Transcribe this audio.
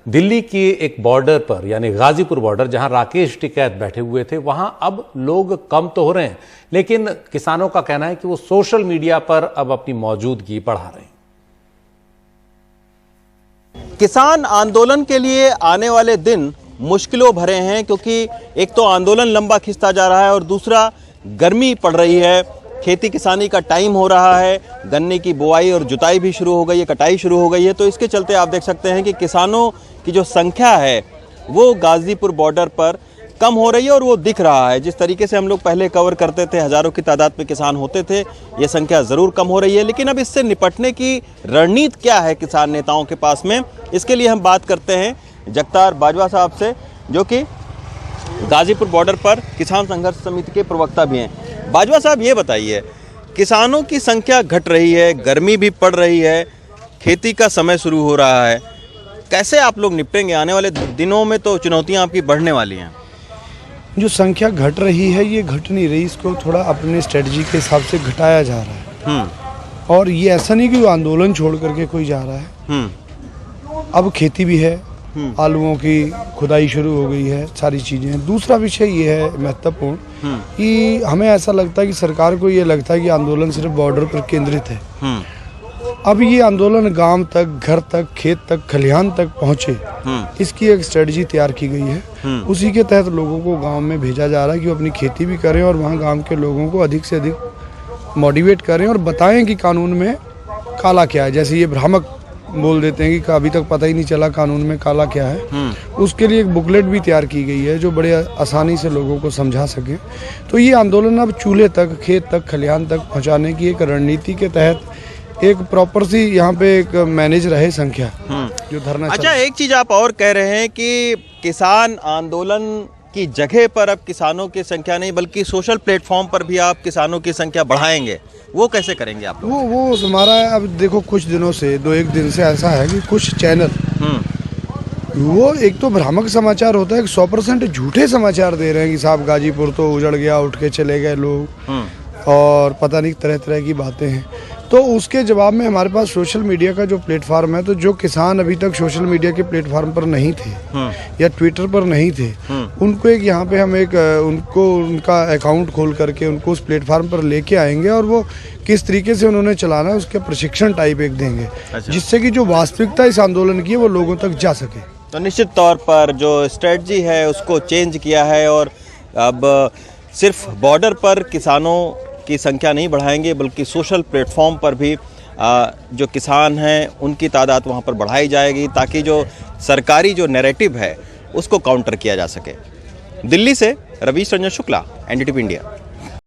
दिल्ली की एक बॉर्डर पर यानी गाजीपुर बॉर्डर जहां राकेश टिकैत बैठे हुए थे, वहां अब लोग कम तो हो रहे हैं, लेकिन किसानों का कहना है कि वो सोशल मीडिया पर अब अपनी मौजूदगी बढ़ा रहे हैं। किसान आंदोलन के लिए आने वाले दिन मुश्किलों भरे हैं, क्योंकि एक तो आंदोलन लंबा खिंचता जा रहा है और दूसरा गर्मी पड़ रही है, खेती किसानी का टाइम हो रहा है, गन्ने की बुआई और जुताई भी शुरू हो गई है, कटाई शुरू हो गई है। तो इसके चलते आप देख सकते हैं कि किसानों की जो संख्या है वो गाजीपुर बॉर्डर पर कम हो रही है और वो दिख रहा है। जिस तरीके से हम लोग पहले कवर करते थे, हज़ारों की तादाद में किसान होते थे, ये संख्या ज़रूर कम हो रही है। लेकिन अब इससे निपटने की रणनीति क्या है किसान नेताओं के पास में, इसके लिए हम बात करते हैं जगतार बाजवा साहब से, जो कि गाजीपुर बॉर्डर पर किसान संघर्ष समिति के प्रवक्ता भी हैं। बाजवा साहब, ये बताइए, किसानों की संख्या घट रही है, गर्मी भी पड़ रही है, खेती का समय शुरू हो रहा है, कैसे आप लोग निपटेंगे? आने वाले दिनों में तो चुनौतियां आपकी बढ़ने वाली हैं। जो संख्या घट रही है ये घट नहीं रही, इसको थोड़ा अपने स्ट्रेटजी के हिसाब से घटाया जा रहा है। और ये ऐसा नहीं कि आंदोलन छोड़ करके कोई जा रहा है। अब खेती भी है, आलूओं की खुदाई शुरू हो गई है, सारी चीज़ें हैं। दूसरा विषय ये है महत्वपूर्ण कि हमें ऐसा लगता है कि सरकार को ये लगता है कि आंदोलन सिर्फ बॉर्डर पर केंद्रित है। अब ये आंदोलन गांव तक, घर तक, खेत तक, खलिहान तक पहुँचे, इसकी एक स्ट्रेटजी तैयार की गई है। उसी के तहत लोगों को गांव में भेजा जा रहा है कि वो अपनी खेती भी करें और वहाँ गांव के लोगों को अधिक से अधिक मोटिवेट करें और बताएं कि कानून में काला क्या है। जैसे ये भ्रामक बोल देते हैं कि अभी तक पता ही नहीं चला कानून में काला क्या है। उसके लिए एक बुकलेट भी तैयार की गई है जो बड़े आसानी से लोगों को समझा सके। तो ये आंदोलन अब चूल्हे तक, खेत तक, खलिहान तक पहुंचाने की एक रणनीति के तहत एक प्रॉपर सी यहाँ पे एक मैनेज रहे संख्या जो धरना। अच्छा, एक चीज आप और कह रहे हैं कि किसान आंदोलन की जगह पर अब किसानों की संख्या नहीं बल्कि सोशल प्लेटफॉर्म पर भी आप किसानों की संख्या बढ़ाएंगे, वो कैसे करेंगे आप लोग? वो हमारा अब देखो कुछ दिनों से, 2-1 दिन से ऐसा है कि कुछ चैनल वो एक तो भ्रामक समाचार होता है, 100% झूठे समाचार दे रहे हैं कि साहब गाजीपुर तो उजड़ गया, उठ के चले गए लोग और पता नहीं तरह तरह की बातें हैं। तो उसके जवाब में हमारे पास सोशल मीडिया का जो प्लेटफार्म है, तो जो किसान अभी तक सोशल मीडिया के प्लेटफार्म पर नहीं थे या ट्विटर पर नहीं थे, उनको एक यहाँ पे हम एक उनको उनका अकाउंट खोल करके उनको उस प्लेटफार्म पर लेके आएंगे और वो किस तरीके से उन्होंने चलाना है उसके प्रशिक्षण टाइप एक देंगे। अच्छा। जिससे कि जो वास्तविकता इस आंदोलन की है वो लोगों तक जा सके। तो निश्चित तौर पर जो स्ट्रेटजी है उसको चेंज किया है और अब सिर्फ बॉर्डर पर किसानों की संख्या नहीं बढ़ाएंगे बल्कि सोशल प्लेटफॉर्म पर भी जो किसान हैं उनकी तादाद वहाँ पर बढ़ाई जाएगी, ताकि जो सरकारी जो नैरेटिव है उसको काउंटर किया जा सके। दिल्ली से रवीश रंजन शुक्ला, NDTV इंडिया।